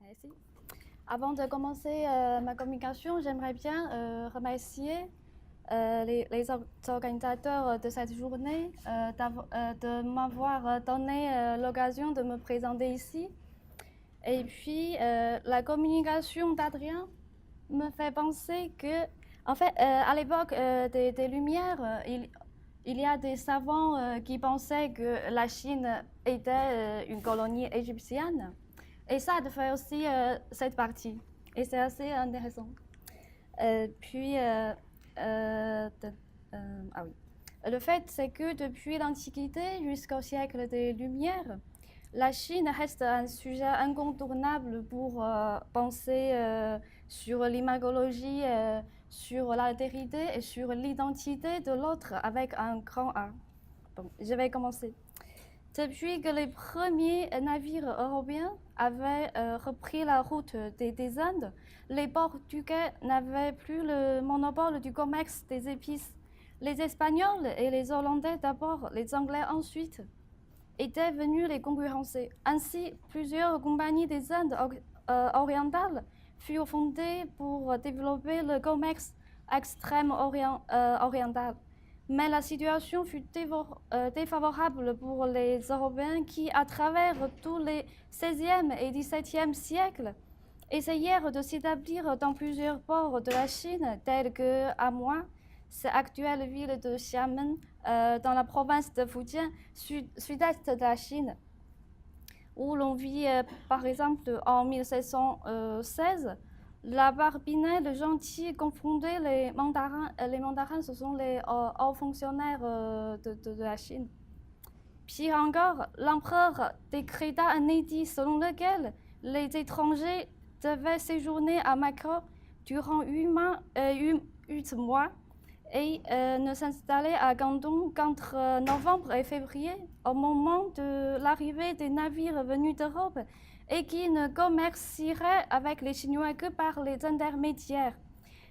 Merci. Avant de commencer ma communication, j'aimerais bien remercier les organisateurs de cette journée de m'avoir donné l'occasion de me présenter ici. Et puis, la communication d'Adrien me fait penser que, en fait, à l'époque des Lumières, il y a des savants qui pensaient que la Chine était une colonie égyptienne. Et ça fait aussi cette partie. Et c'est assez intéressant. Puis, ah oui. Le fait, c'est que depuis l'Antiquité jusqu'au siècle des Lumières, la Chine reste un sujet incontournable pour penser sur l'imagologie, sur l'altérité et sur l'identité de l'autre avec un grand A. Bon, je vais commencer. Depuis que les premiers navires européens avaient repris la route des Indes, les Portugais n'avaient plus le monopole du commerce des épices. Les Espagnols et les Hollandais d'abord, les Anglais ensuite, étaient venus les concurrencer. Ainsi, plusieurs compagnies des Indes orientales furent fondées pour développer le commerce extrême-oriental. Mais la situation fut défavorable pour les Européens qui, à travers tous les XVIe et XVIIe siècles, essayèrent de s'établir dans plusieurs ports de la Chine, tels que Amoy, cette actuelle ville de Xiamen, dans la province de Fujian, sud-est de la Chine, où l'on vit, par exemple, en 1716, la Barbinelle gentille confondait les mandarins. Les mandarins, ce sont les hauts fonctionnaires de la Chine. Pire encore, l'empereur décréta un édit selon lequel les étrangers devaient séjourner à Macao durant 8 mois et ne s'installer à Guangdong qu'entre novembre et février, au moment de l'arrivée des navires venus d'Europe, et qui ne commercieraient avec les Chinois que par les intermédiaires.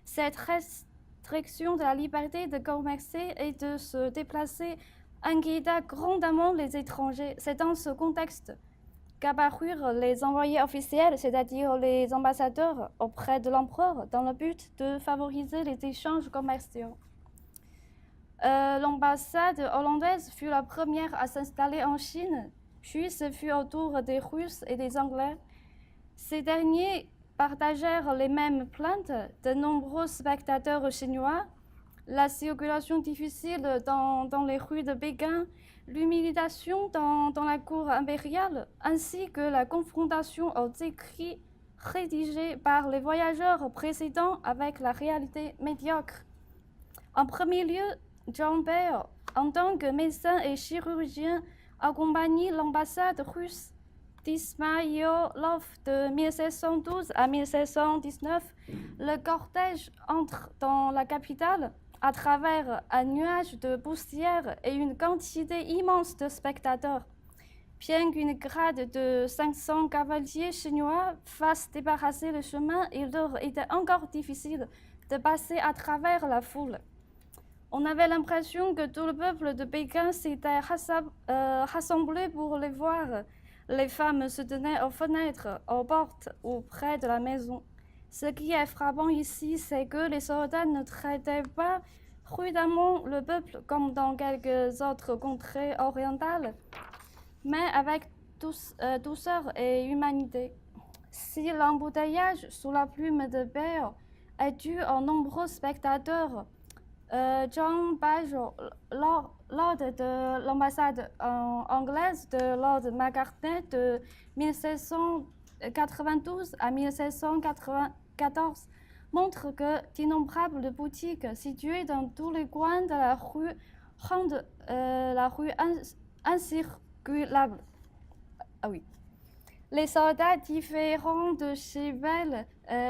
Cette restriction de la liberté de commercer et de se déplacer inquiéta grandement les étrangers. C'est dans ce contexte qu'apparurent les envoyés officiels, c'est-à-dire les ambassadeurs auprès de l'empereur, dans le but de favoriser les échanges commerciaux. L'ambassade hollandaise fut la première à s'installer en Chine, puis ce fut au tour des Russes et des Anglais. Ces derniers partagèrent les mêmes plaintes de nombreux spectateurs chinois, la circulation difficile dans les rues de Pékin, l'humiliation dans la cour impériale, ainsi que la confrontation aux écrits rédigés par les voyageurs précédents avec la réalité médiocre. En premier lieu, John Bell, en tant que médecin et chirurgien, accompagne l'ambassade russe d'Ismailov de 1712 à 1719. Le cortège entre dans la capitale à travers un nuage de poussière et une quantité immense de spectateurs. Bien qu'une grade de 500 cavaliers chinois fasse débarrasser le chemin, il leur était encore difficile de passer à travers la foule. On avait l'impression que tout le peuple de Pékin s'était rassemblé pour les voir. Les femmes se tenaient aux fenêtres, aux portes ou près de la maison. Ce qui est frappant ici, c'est que les soldats ne traitaient pas prudemment le peuple comme dans quelques autres contrées orientales, mais avec douceur et humanité. Si l'embouteillage sous la plume de Bell est dû aux nombreux spectateurs, John Bajo, lord de l'ambassade anglaise de Lord Macartney de 1792 à 1794, montre que d'innombrables boutiques situées dans tous les coins de la rue rendent la rue incirculable. Ah oui. Les soldats différents de chez Bell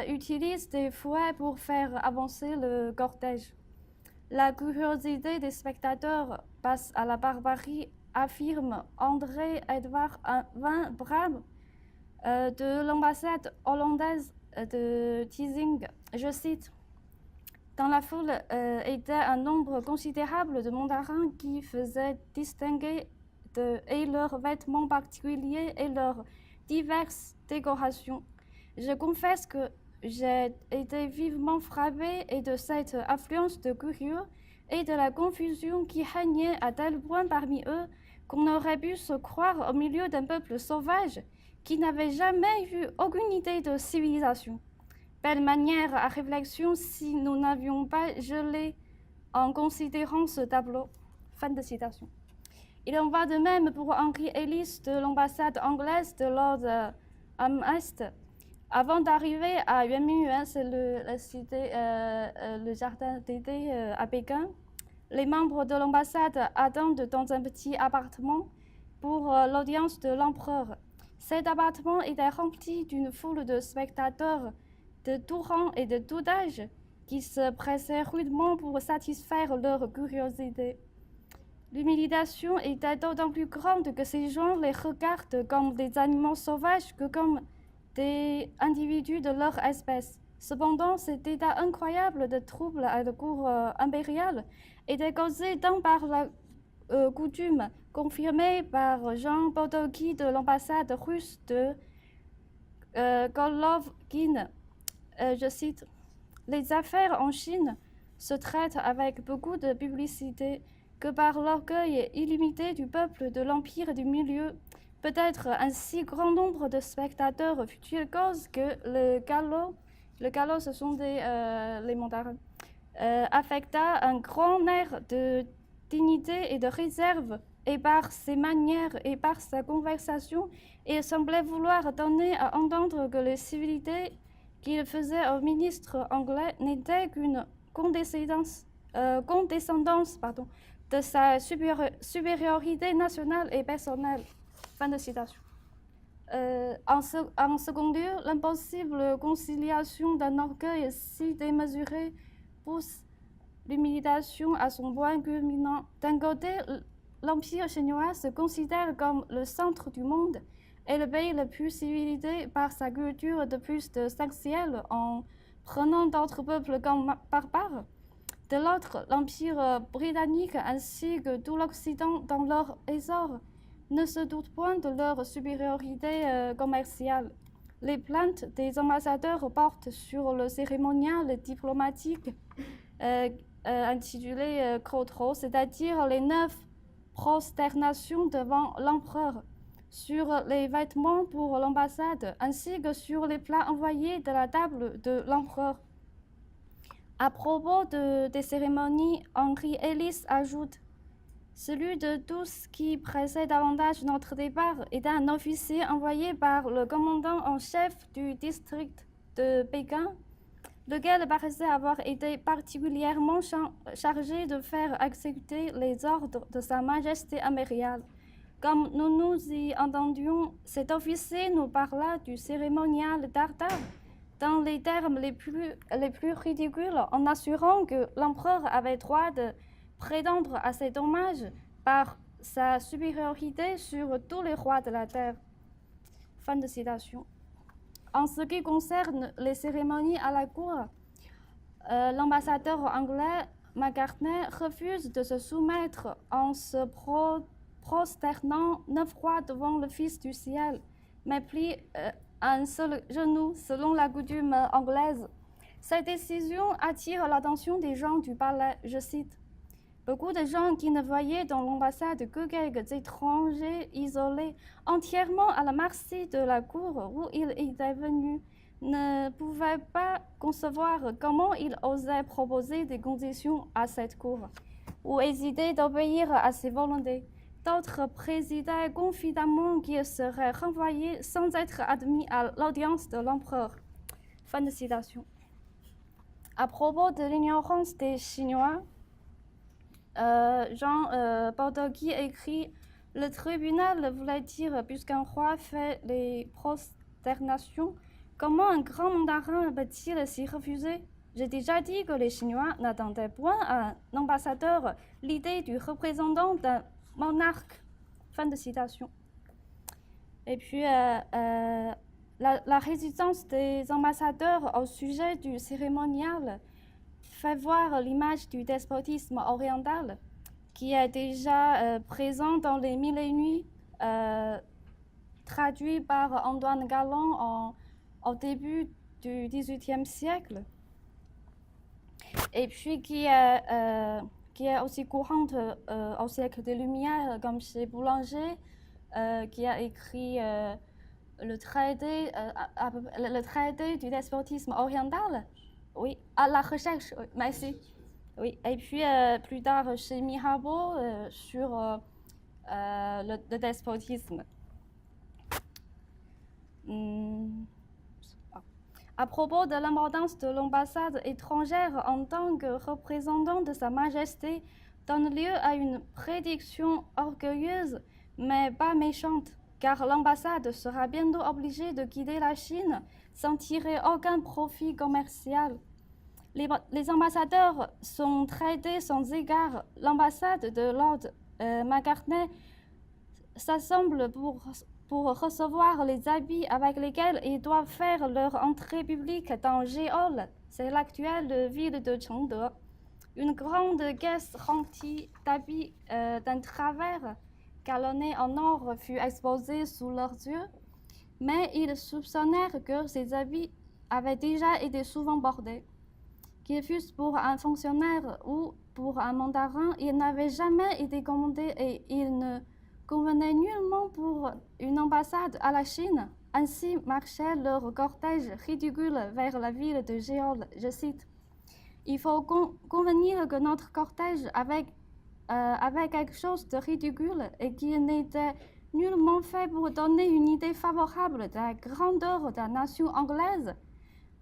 utilisent des fouets pour faire avancer le cortège. La curiosité des spectateurs passe à la barbarie, affirme André-Edouard Van Braam de l'ambassade hollandaise de Teezing. Je cite: dans la foule était un nombre considérable de mandarins qui faisaient distinguer et leurs vêtements particuliers et leurs diverses décorations. Je confesse que j'ai été vivement frappée et de cette affluence de curieux et de la confusion qui régnait à tel point parmi eux qu'on aurait pu se croire au milieu d'un peuple sauvage qui n'avait jamais eu aucune idée de civilisation. Belle manière à réflexion si nous n'avions pas gelé en considérant ce tableau. Fin de citation. Il en va de même pour Henry Ellis de l'ambassade anglaise de Lord Amherst. Avant d'arriver à Yuanmingyuan, c'est le jardin d'été à Pékin, les membres de l'ambassade attendent dans un petit appartement pour l'audience de l'empereur. Cet appartement était rempli d'une foule de spectateurs de tout rang et de tout âge qui se pressaient rudement pour satisfaire leur curiosité. L'humiliation était d'autant plus grande que ces gens les regardent comme des animaux sauvages que comme des individus de leur espèce. Cependant, cet état incroyable de trouble à la cour impériale était causé tant par la coutume confirmée par Jean Bodoki de l'ambassade russe de Golovkin. Je cite, « Les affaires en Chine se traitent avec beaucoup de publicité que par l'orgueil illimité du peuple de l'Empire du Milieu. Peut-être un si grand nombre de spectateurs fut-il cause que le galop ce sont les mandarins, affecta un grand air de dignité et de réserve, et par ses manières et par sa conversation, il semblait vouloir donner à entendre que les civilités qu'il faisait au ministre anglais n'étaient qu'une condescendance de sa supériorité nationale et personnelle. » Fin de citation. En second lieu, l'impossible conciliation d'un orgueil si démesuré pousse l'humiliation à son point culminant. D'un côté, l'Empire chinois se considère comme le centre du monde et le pays le plus civilisé par sa culture de plus de 5 siècles en prenant d'autres peuples comme barbares. De l'autre, l'Empire britannique ainsi que tout l'Occident dans leur essor ne se doute point de leur supériorité commerciale. Les plaintes des ambassadeurs portent sur le cérémonial diplomatique intitulé Crotro, c'est-à-dire les 9 prosternations devant l'empereur, sur les vêtements pour l'ambassade, ainsi que sur les plats envoyés de la table de l'empereur. À propos des cérémonies, Henry Ellis ajoute « Celui de tous qui pressait davantage notre départ était un officier envoyé par le commandant en chef du district de Pékin, lequel paraissait avoir été particulièrement chargé de faire exécuter les ordres de Sa Majesté impériale. Comme nous nous y entendions, cet officier nous parla du cérémonial tartare dans les termes les plus ridicules, en assurant que l'empereur avait droit de prétendre à cet hommage par sa supériorité sur tous les rois de la terre. » Fin de citation. En ce qui concerne les cérémonies à la cour, l'ambassadeur anglais Macartney refuse de se soumettre en se prosternant 9 fois devant le Fils du ciel, mais plie un seul genou selon la coutume anglaise. Cette décision attire l'attention des gens du palais, je cite. Beaucoup de gens qui ne voyaient dans l'ambassade que quelques étrangers isolés, entièrement à la merci de la cour où il était venu, ne pouvaient pas concevoir comment il osait proposer des conditions à cette cour, ou hésiter d'obéir à ses volontés. D'autres présidaient confidemment qu'il serait renvoyé sans être admis à l'audience de l'empereur. Fin de citation. À propos de l'ignorance des Chinois, Jean Bodoki écrit « Le tribunal voulait dire, puisqu'un roi fait les prosternations, comment un grand mandarin peut-il s'y refuser? J'ai déjà dit que les Chinois n'attendaient point à un ambassadeur l'idée du représentant d'un monarque. » Fin de citation. Et puis, la résistance des ambassadeurs au sujet du cérémonial fait voir l'image du despotisme oriental qui est déjà présent dans les Mille et Nuits, traduit par Antoine Galland au début du XVIIIe siècle, et puis qui est aussi courante au siècle des Lumières, comme chez Boulanger, qui a écrit le traité du despotisme oriental. Oui, à la recherche, oui, merci. Oui, et puis plus tard chez Mirabeau sur le despotisme. À propos de l'importance de l'ambassade étrangère en tant que représentant de Sa Majesté, donne lieu à une prédiction orgueilleuse, mais pas méchante, car l'ambassade sera bientôt obligée de quitter la Chine sans tirer aucun profit commercial. Les ambassadeurs sont traités sans égard. L'ambassade de Lord Macartney s'assemble pour recevoir les habits avec lesquels ils doivent faire leur entrée publique dans Géol, c'est l'actuelle ville de Chengde. Une grande caisse remplie d'habits d'un travers galonnés en or fut exposée sous leurs yeux, mais ils soupçonnèrent que ces habits avaient déjà été souvent bordés. Qu'ils fussent pour un fonctionnaire ou pour un mandarin, ils n'avaient jamais été commandés et ils ne convenaient nullement pour une ambassade à la Chine. Ainsi marchait leur cortège ridicule vers la ville de Géol. Je cite: il faut convenir que notre cortège avait quelque chose de ridicule et qu'il n'était nullement fait pour donner une idée favorable de la grandeur de la nation anglaise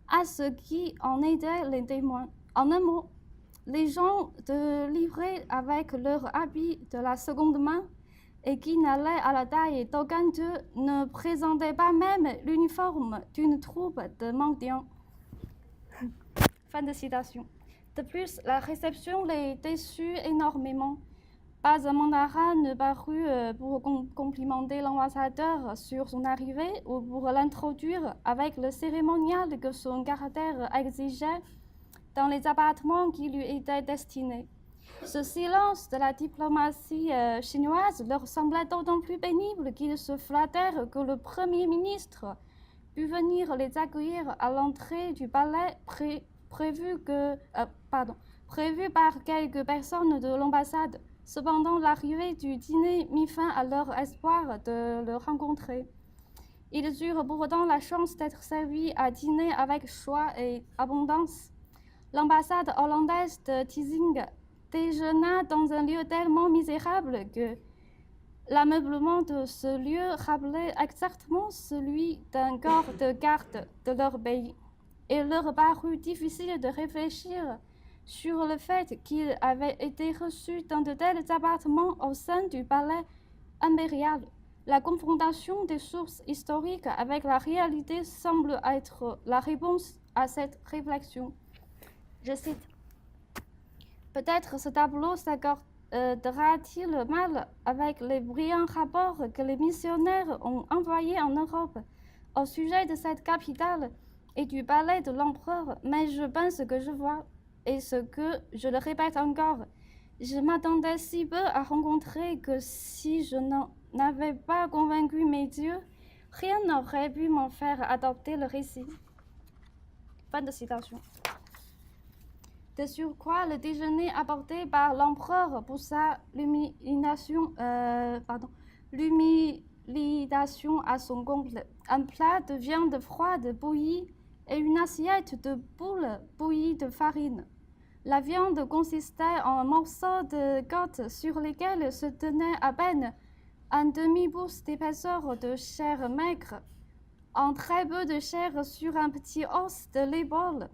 à ceux qui en étaient les témoins. En un mot, les gens de livrée avec leurs habits de la seconde main et qui n'allaient à la taille d'aucun d'eux ne présentaient pas même l'uniforme d'une troupe de mendiants. Fin de citation. De plus, la réception les déçut énormément. Pas un mandarin ne parut pour complimenter l'ambassadeur sur son arrivée ou pour l'introduire avec le cérémonial que son caractère exigeait dans les appartements qui lui étaient destinés. Ce silence de la diplomatie chinoise leur semblait d'autant plus pénible qu'ils se flattèrent que le Premier ministre put venir les accueillir à l'entrée du palais prévu par quelques personnes de l'ambassade. Cependant, l'arrivée du dîner mit fin à leur espoir de le rencontrer. Ils eurent pourtant la chance d'être servis à dîner avec choix et abondance. L'ambassade hollandaise de Teezing déjeuna dans un lieu tellement misérable que l'ameublement de ce lieu rappelait exactement celui d'un corps de garde de leur pays. Il leur parut difficile de réfléchir sur le fait qu'ils avaient été reçus dans de tels appartements au sein du palais impérial. La confrontation des sources historiques avec la réalité semble être la réponse à cette réflexion. Je cite: peut-être ce tableau s'accordera-t-il mal avec les brillants rapports que les missionnaires ont envoyés en Europe au sujet de cette capitale et du palais de l'empereur, mais je pense que je vois, et ce que je le répète encore, je m'attendais si peu à rencontrer que si je n'en avais pas convaincu mes yeux, rien n'aurait pu m'en faire adopter le récit. Fin de citation. De surcroît, le déjeuner apporté par l'empereur poussa l'humiliation à son comble. Un plat de viande froide bouillie et une assiette de poules bouillies de farine. La viande consistait en morceaux de côte sur lesquels se tenait à peine un demi-pouce d'épaisseur de chair maigre, en très peu de chair sur un petit os de l'épaule,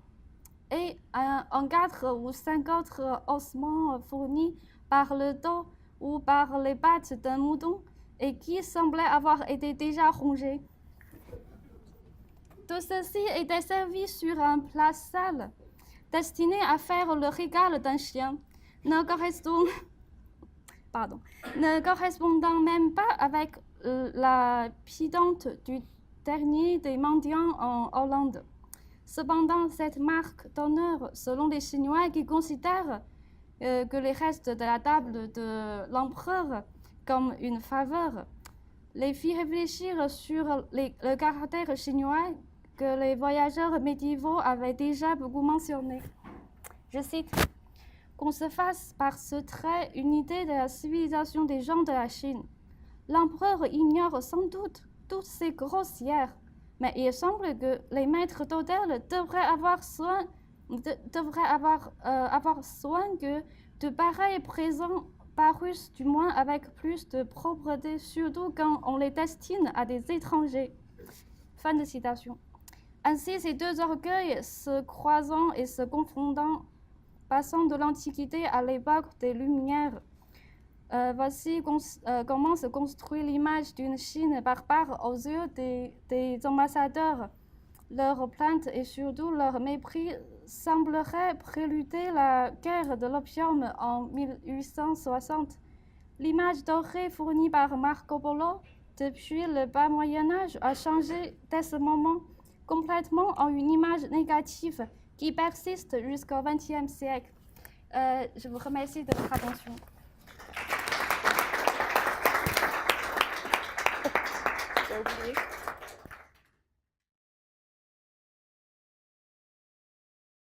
et en 4 ou 5 autres ossements fournis par le dos ou par les pattes d'un mouton et qui semblaient avoir été déjà rongés. Tout ceci était servi sur un plat sale, destiné à faire le régal d'un chien, ne correspondant même pas avec la pidante du dernier des mendiants en Hollande. Cependant, cette marque d'honneur, selon les Chinois qui considèrent que les restes de la table de l'empereur comme une faveur, les fit réfléchir sur le caractère chinois que les voyageurs médiévaux avaient déjà beaucoup mentionné. Je cite, qu'on se fasse par ce trait une idée de la civilisation des gens de la Chine. L'empereur ignore sans doute toutes ces grossières, mais il semble que les maîtres d'hôtel devraient avoir soin que de pareils présents parussent du moins avec plus de propreté, surtout quand on les destine à des étrangers. Fin de citation. Ainsi, ces deux orgueils se croisant et se confondant, passant de l'Antiquité à l'époque des Lumières, voici comment se construit l'image d'une Chine barbare aux yeux des ambassadeurs. Leur plainte et surtout leur mépris sembleraient préluder la guerre de l'opium en 1860. L'image dorée fournie par Marco Polo depuis le bas Moyen-Âge a changé dès ce moment complètement en une image négative qui persiste jusqu'au XXe siècle. Je vous remercie de votre attention. J'ai oublié.